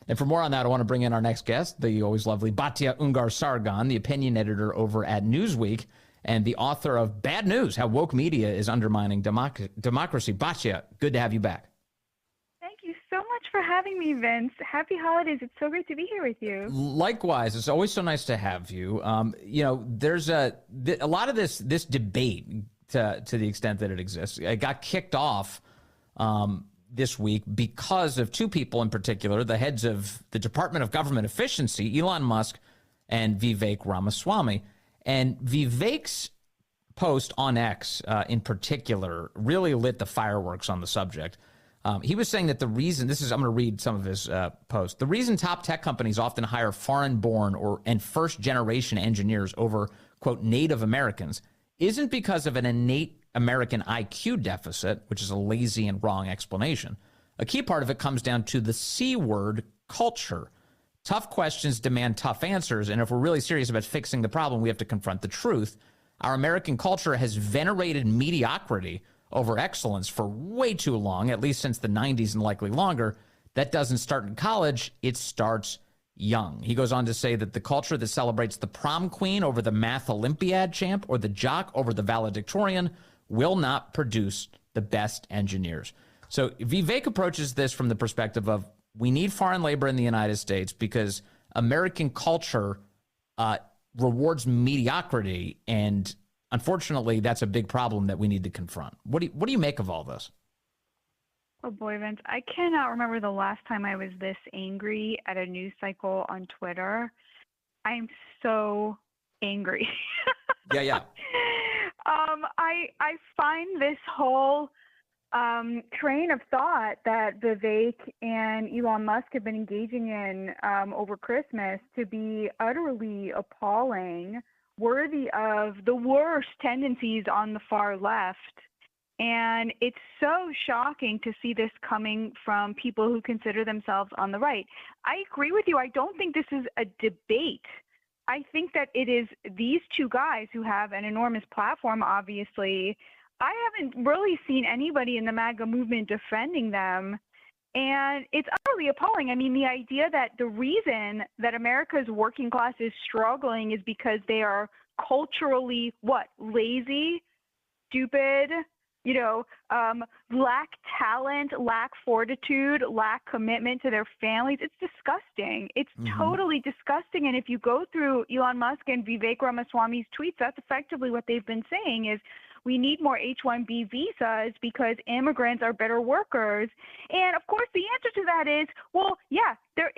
And for more on that, I want to bring in our next guest, the always lovely Batya Ungar Sargon, the opinion editor over at Newsweek and the author of Bad News, How Woke Media is Undermining Democracy. Batya, good to have you back. Thank you so much for having me, Vince. Happy holidays. It's so great to be here with you. Likewise. It's always so nice to have you. There's a lot of this debate to the extent that it exists. It got kicked off this week because of two people in particular, the heads of the Department of Government Efficiency, Elon Musk and Vivek Ramaswamy. And Vivek's post on X in particular really lit the fireworks on the subject. He was saying that the reason, I'm going to read some of his post. The reason top tech companies often hire foreign-born and first-generation engineers over, quote, Native Americans isn't because of an innate American IQ deficit, which is a lazy and wrong explanation. A key part of it comes down to the C word, culture. Tough questions demand tough answers, and if we're really serious about fixing the problem, we have to confront the truth. Our American culture has venerated mediocrity over excellence for way too long, at least since the 90s and likely longer. That doesn't start in college, it starts young. He goes on to say that the culture that celebrates the prom queen over the math Olympiad champ or the jock over the valedictorian will not produce the best engineers. So Vivek approaches this from the perspective of we need foreign labor in the United States because American culture rewards mediocrity, and unfortunately, that's a big problem that we need to confront. What do you make of all this? Oh boy, Vince, I cannot remember the last time I was this angry at a news cycle on Twitter. I'm so angry. Yeah. I find this whole train of thought that Vivek and Elon Musk have been engaging in over Christmas to be utterly appalling, worthy of the worst tendencies on the far left. And it's so shocking to see this coming from people who consider themselves on the right. I agree with you. I don't think this is a debate. I think that it is these two guys who have an enormous platform, obviously. I haven't really seen anybody in the MAGA movement defending them. And it's utterly appalling. I mean, the idea that the reason that America's working class is struggling is because they are culturally, lazy, stupid, lack talent, lack fortitude, lack commitment to their families. It's disgusting. It's totally disgusting. And if you go through Elon Musk and Vivek Ramaswamy's tweets, that's effectively what they've been saying is we need more H-1B visas because immigrants are better workers. And of course, the answer to that is, well, yeah, they're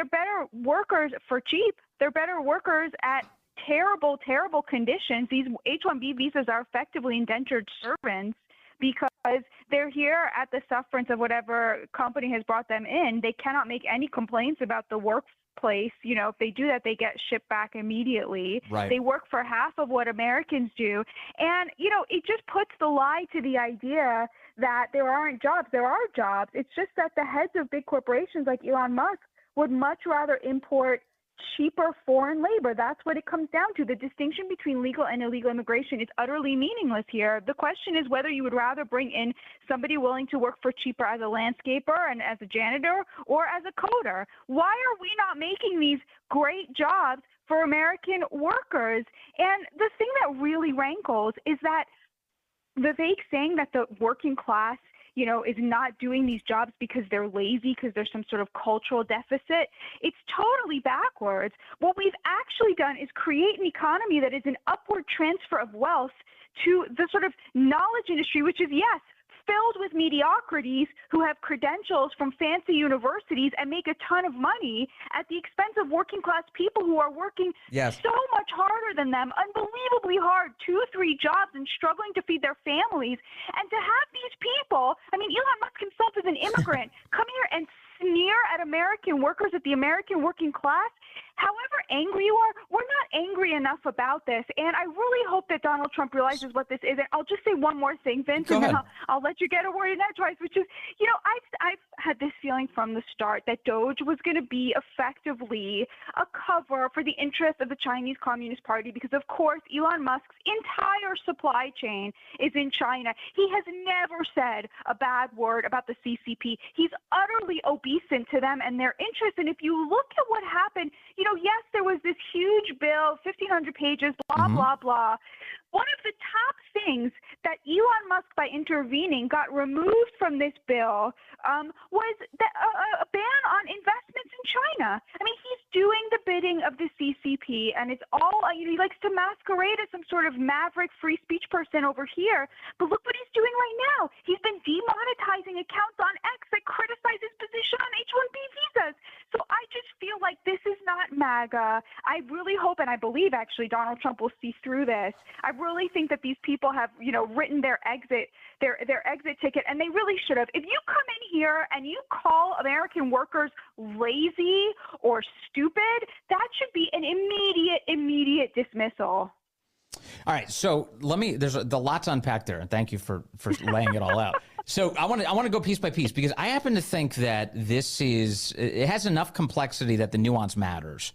better workers for cheap. They're better workers at terrible, terrible conditions. These H-1B visas are effectively indentured servants because they're here at the sufferance of whatever company has brought them in. They cannot make any complaints about the workplace. If they do that, they get shipped back immediately. Right. They work for half of what Americans do. And, it just puts the lie to the idea that there aren't jobs. There are jobs. It's just that the heads of big corporations like Elon Musk would much rather import cheaper foreign labor. That's what it comes down to. The distinction between legal and illegal immigration is utterly meaningless here. The question is whether you would rather bring in somebody willing to work for cheaper as a landscaper and as a janitor or as a coder. Why are we not making these great jobs for American workers? And the thing that really rankles is that Vivek saying that the working class is not doing these jobs because they're lazy, because there's some sort of cultural deficit. It's totally backwards. What we've actually done is create an economy that is an upward transfer of wealth to the sort of knowledge industry, which is, yes, filled with mediocrities who have credentials from fancy universities and make a ton of money at the expense of working class people who are working so much harder than them, unbelievably hard, 2-3 jobs and struggling to feed their families. And to have these people, Elon Musk himself is an immigrant, come here and sneer at American workers, at the American working class, however angry you are, we're not angry enough about this. And I really hope that Donald Trump realizes what this is. And I'll just say one more thing, Vince, Go and ahead. then I'll let you get a word in edgewise, which is, I've had this feeling from the start that Doge was going to be effectively a cover for the interests of the Chinese Communist Party because, of course, Elon Musk's entire supply chain is in China. He has never said a bad word about the CCP. He's utterly obeisant to them and their interests. And if you look at what happened, yes, there was this huge bill, 1,500 pages, blah, blah, blah. One of the top things that Elon Musk, by intervening, got removed from this bill was a ban on investments in China. I mean, he's doing the bidding of the CCP, and it's all, he likes to masquerade as some sort of maverick free speech person over here. But look what he's doing right now. He's been demonetizing accounts on X that criticize his position on H-1B visas. So I just feel like this is not MAGA. I really hope, and I believe actually Donald Trump will see through this. I really think that these people have, written their exit ticket, and they really should have. If you come in here and you call American workers lazy or stupid, that should be an immediate dismissal. All right, so there's a lot to unpack there, and thank you for laying it all out. So I want to go piece by piece because I happen to think that it has enough complexity that the nuance matters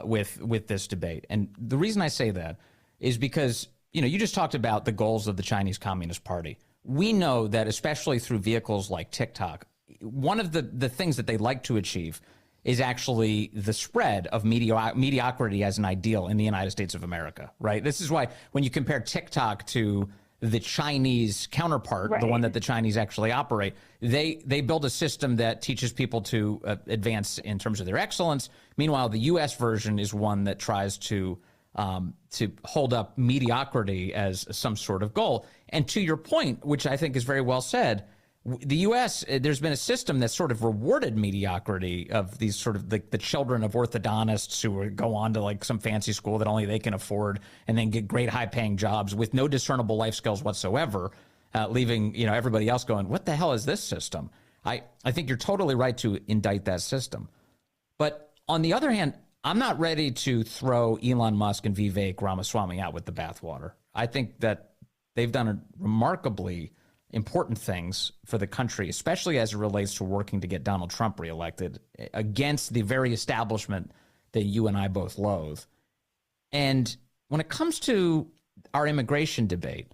with this debate. And the reason I say that is because, you just talked about the goals of the Chinese Communist Party. We know that, especially through vehicles like TikTok, one of the things that they like to achieve is actually the spread of mediocrity as an ideal in the United States of America, right? This is why when you compare TikTok to the Chinese counterpart, right, the one that the Chinese actually operate, they build a system that teaches people to advance in terms of their excellence. Meanwhile, the U.S. version is one that tries to hold up mediocrity as some sort of goal. And to your point, which I think is very well said, the U.S., there's been a system that sort of rewarded mediocrity of these sort of the children of orthodontists who go on to like some fancy school that only they can afford and then get great high-paying jobs with no discernible life skills whatsoever, leaving everybody else going, what the hell is this system? I think you're totally right to indict that system. But on the other hand, I'm not ready to throw Elon Musk and Vivek Ramaswamy out with the bathwater. I think that they've done remarkably important things for the country, especially as it relates to working to get Donald Trump reelected against the very establishment that you and I both loathe. And when it comes to our immigration debate,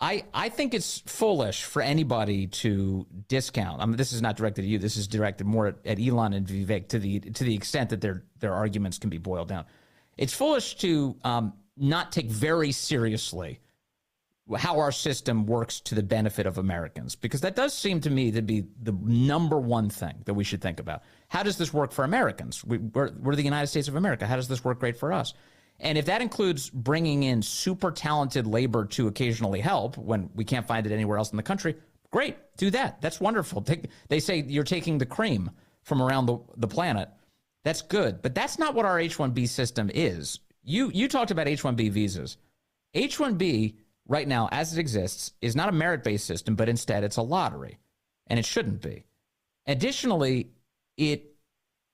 I think it's foolish for anybody to discount. I mean, this is not directed at you. This is directed more at Elon and Vivek to the extent that their arguments can be boiled down. It's foolish to not take very seriously how our system works to the benefit of Americans, because that does seem to me to be the number one thing that we should think about. How does this work for Americans? We're the United States of America. How does this work great for us? And if that includes bringing in super talented labor to occasionally help when we can't find it anywhere else in the country, great, do that. That's wonderful. They say you're taking the cream from around the planet. That's good. But that's not what our H-1B system is. You talked about H-1B visas. H-1B right now, as it exists, is not a merit-based system, but instead it's a lottery, and it shouldn't be. Additionally,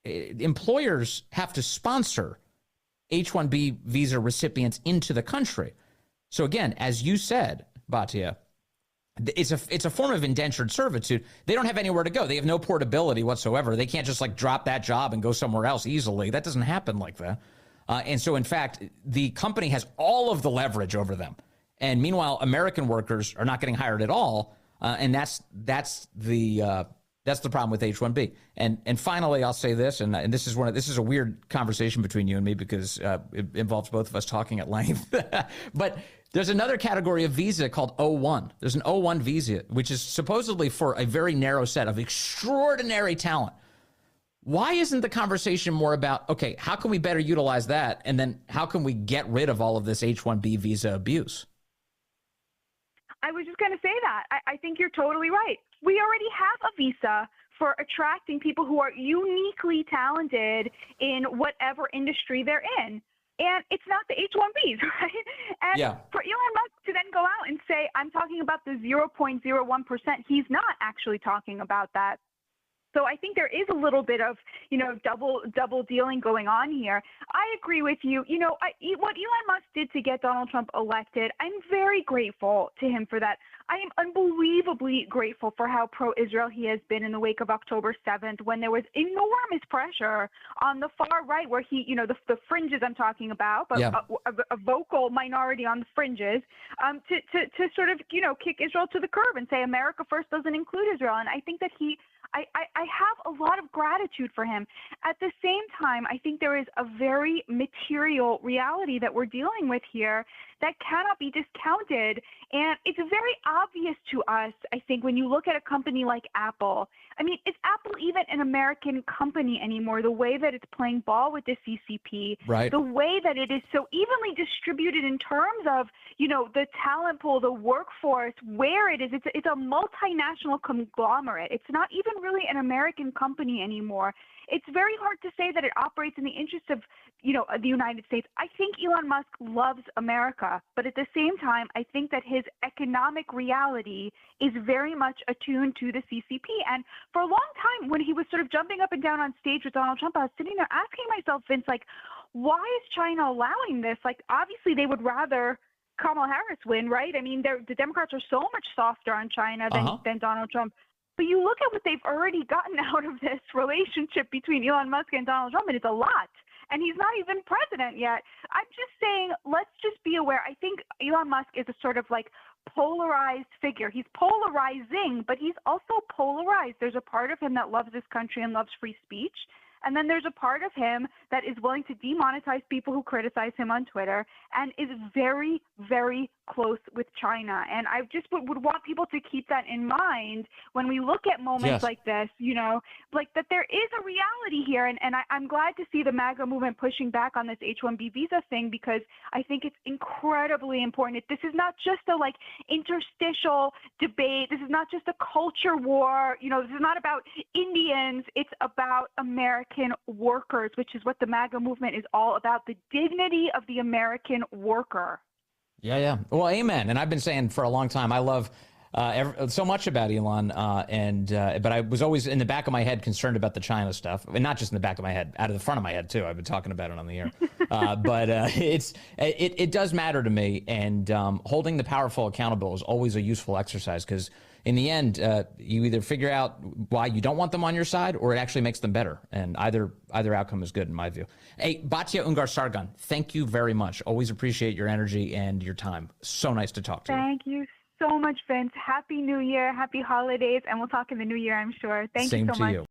employers have to sponsor H-1B visa recipients into the country. So again, as you said, Batya, it's a form of indentured servitude. They don't have anywhere to go. They have no portability whatsoever. They can't just like drop that job and go somewhere else easily. That doesn't happen like that. And so, in fact, the company has all of the leverage over them. And meanwhile, American workers are not getting hired at all, and that's the problem with H-1B. And finally, I'll say this, and this is a weird conversation between you and me because it involves both of us talking at length. But there's another category of visa called O-1. There's an O-1 visa, which is supposedly for a very narrow set of extraordinary talent. Why isn't the conversation more about, okay, how can we better utilize that, and then how can we get rid of all of this H-1B visa abuse? I was just going to say that. I think you're totally right. We already have a visa for attracting people who are uniquely talented in whatever industry they're in. And it's not the H-1Bs, right? And for Elon Musk to then go out and say, I'm talking about the 0.01%, he's not actually talking about that. So I think there is a little bit of, double dealing going on here. I agree with you. What Elon Musk did to get Donald Trump elected, I'm very grateful to him for that. I am unbelievably grateful for how pro-Israel he has been in the wake of October 7th, when there was enormous pressure on the far right, where he, the fringes I'm talking about, but a vocal minority on the fringes, to sort of, kick Israel to the curb and say America first doesn't include Israel. And I think that I have a lot of gratitude for him. At the same time, I think there is a very material reality that we're dealing with here that cannot be discounted. And it's very obvious to us, I think, when you look at a company like Apple. I mean, is Apple even an American company anymore? The way that it's playing ball with the CCP, right? The way that it is so evenly distributed in terms of, the talent pool, the workforce, where it is. It's a multinational conglomerate. It's not even really an American company anymore. It's very hard to say that it operates in the interest of, the United States. I think Elon Musk loves America, but at the same time, I think that his economic reality is very much attuned to the CCP. And for a long time, when he was sort of jumping up and down on stage with Donald Trump, I was sitting there asking myself, Vince, why is China allowing this? Obviously, they would rather Kamala Harris win, right? I mean, the Democrats are so much softer on China than Donald Trump. But you look at what they've already gotten out of this relationship between Elon Musk and Donald Trump, and it's a lot. And he's not even president yet. I'm just saying, let's just be aware. I think Elon Musk is a sort of polarized figure. He's polarizing, but he's also polarized. There's a part of him that loves this country and loves free speech. And then there's a part of him that is willing to demonetize people who criticize him on Twitter and is very, very close with China. And I just would want people to keep that in mind when we look at moments like this, that there is a reality here. And I'm glad to see the MAGA movement pushing back on this H-1B visa thing, because I think it's incredibly important. This is not just a interstitial debate. This is not just a culture war. This is not about Indians. It's about American workers, which is what the MAGA movement is all about, the dignity of the American worker. Yeah. Well, amen. And I've been saying for a long time, I love so much about Elon, but I was always in the back of my head concerned about the China stuff, and not just in the back of my head, out of the front of my head too. I've been talking about it on the air, but it does matter to me, and holding the powerful accountable is always a useful exercise, because in the end, you either figure out why you don't want them on your side, or it actually makes them better, and either outcome is good in my view. Hey, Batya Ungar Sargon, thank you very much. Always appreciate your energy and your time. So nice to talk to you. Thank you so much, Vince. Happy New Year, happy holidays, and we'll talk in the new year, I'm sure. Thank you so much. Same to you.